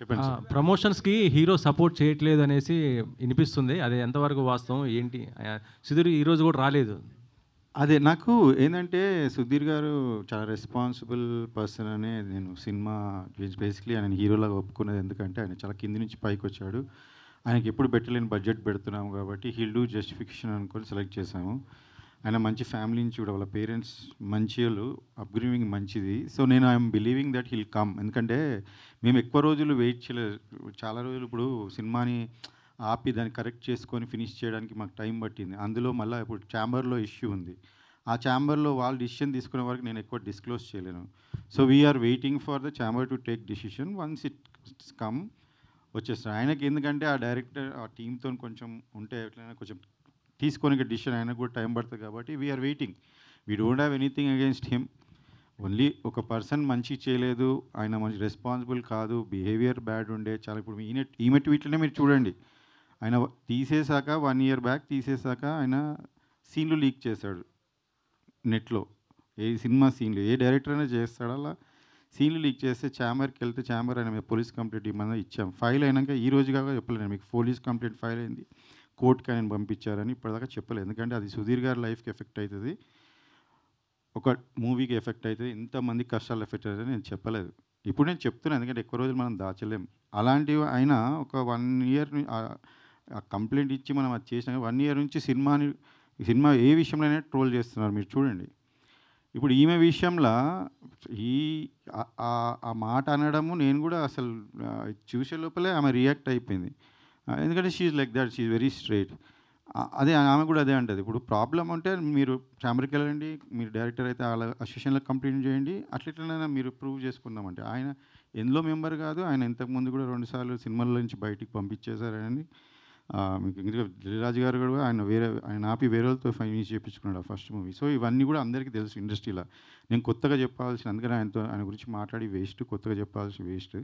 చెప్పండి sir. ప్రమోషన్స్‌కి hero support చేయట్లేదనేసి ఇనిపిస్తుంది. అది ఎంతవరకు వాస్తవం? ఏంటి? సుధీర్ ఈరోజు గూడా రాలేదు. అదే నాకు ఏందంటే 'సుధీర్' గారు చాలా రెస్పాన్సిబుల్ పర్సన్ అనే నేను సినిమా బేసికలీ ఆయనని హీరోలాగా ఒప్పుకున్నది ఎందుకంటే, ఆయన చాలా కింది నుంచి పైకొచ్చాడు. ఆయనకి ఎప్పుడు పెట్టలేని బడ్జెట్ పెడుతున్నాము కాబట్టి హీల్ డూ జస్టిఫికేషన్ అనుకొని సెలెక్ట్ చేశాము. ఆయన మంచి ఫ్యామిలీ నుంచి కూడా వాళ్ళ పేరెంట్స్ మంచోళ్ళు, అప్‌బ్రింగింగ్ మంచిది. సో నేను I'm believing that he'll come. ఎందుకంటే మేము ఎక్కువ రోజులు వెయిట్ చేయలేదు. చాలా రోజులు ఇప్పుడు సినిమాని ఆపి దాన్ని కరెక్ట్ చేసుకొని ఫినిష్ చేయడానికి మాకు టైం పట్టింది. అందులో మళ్ళా ఇప్పుడు ఛాంబర్‌లో ఇష్యూ ఉంది. ఆ ఛాంబర్‌లో వాళ్ళు డెసిషన్ తీసుకునే వరకు నేను ఎక్కువ డిస్క్లోజ్ చేయలేను. So we're waiting for the chamber to take decision. Once it's come వచ్చేస్తాడు. ఆయనకి ఎందుకంటే ఆ డైరెక్టర్ ఆ టీమ్‌తోని కొంచెం ఉంటే ఎట్లైనా కొంచెం తీసుకోనికి డెసిషన్ ఆయనకు కూడా టైం పడుతుంది కాబట్టి we're waiting. We don't have anything against him. Only ఒక పర్సన్ మంచిగా చేయలేదు, ఆయన మంచి రెస్పాన్సిబుల్ కాదు, బిహేవియర్ బ్యాడ్ ఉండే చాలా ఇప్పుడు ఈమె ట్వీట్‌లోనే మీరు చూడండి. ఆయన తీసేసాక 1 ఇయర్ బ్యాక్ తీసేసాక ఆయన సీన్‌లు లీక్ చేశాడు నెట్‌లో. ఏ సినిమా సీన్‌లు ఏ డైరెక్టర్ అయినా చేస్తాడా అలా? సీన్‌లు లీక్ చేస్తే ఛాంబర్‌కెళ్తే ఛాంబర్ ఆయన మీద పోలీస్ కంప్లెయింట్ ఇమ్మని ఇచ్చాం. ఫైల్ అయినాక ఈ రోజు కాక చెప్పలేను మీకు పోలీస్ కంప్లెయింట్ ఫైల్ అయింది. కోర్ట్‌కి ఆయనను పంపించారని ఇప్పటిదాకా చెప్పలేదు. ఎందుకంటే అది సుధీర్ గారి లైఫ్‌కి ఎఫెక్ట్ అయితది. ఒక మూవీకి ఎఫెక్ట్ అయితది. ఇంతమంది కష్టాలు ఎఫెక్ట్ అయితదని నేను చెప్పలేదు. ఇప్పుడు నేను చెప్తున్నా ఎందుకంటే ఎక్కువ రోజులు మనం దాచలేం. అలాంటివి ఆయన ఒక 1 ఇయర్ ఆ కంప్లెయింట్ ఇచ్చి మనం అది చేసినాక 1 ఇయర్ నుంచి సినిమా ఏ విషయంలోనైనా ట్రోల్ చేస్తున్నారు మీరు చూడండి. ఇప్పుడు ఈమె విషయంలో ఈ ఆ మాట అనడము నేను కూడా అసలు చూసే లోపలే ఆమె రియాక్ట్ అయిపోయింది. ఎందుకంటే she is like that. She is very straight. అదే ఆమె కూడా అదే అంటది. ఇప్పుడు ప్రాబ్లమ్ ఉంటే మీరు ఛాంబర్‌కెళ్ళండి. మీరు డైరెక్టర్ అయితే ఆళ్ళ అసోసియేషన్‌లో కంప్లెయింట్ చేయండి. అట్లెట్లనైనా మీరు ప్రూవ్ చేసుకుందామంటే ఆయన ఎందులో మెంబర్ కాదు. ఆయన ఇంతకుముందు కూడా 2 సార్లు సినిమాల్లో నుంచి బయటికి పంపించేశారని మీకు ఇంకా 'దిల్‌రాజు' గారు కూడా ఆయన ఆపి వేరేళ్ళతో ఫైనాన్స్ చేపించుకున్నాడు ఆ ఫస్ట్ మూవీ. సో ఇవన్నీ కూడా అందరికీ తెలుసు ఇండస్ట్రీలో. నేను కొత్తగా చెప్పాల్సిన అందుకని ఆయన గురించి మాట్లాడి వేస్ట్. కొత్తగా చెప్పాల్సి వేస్ట్.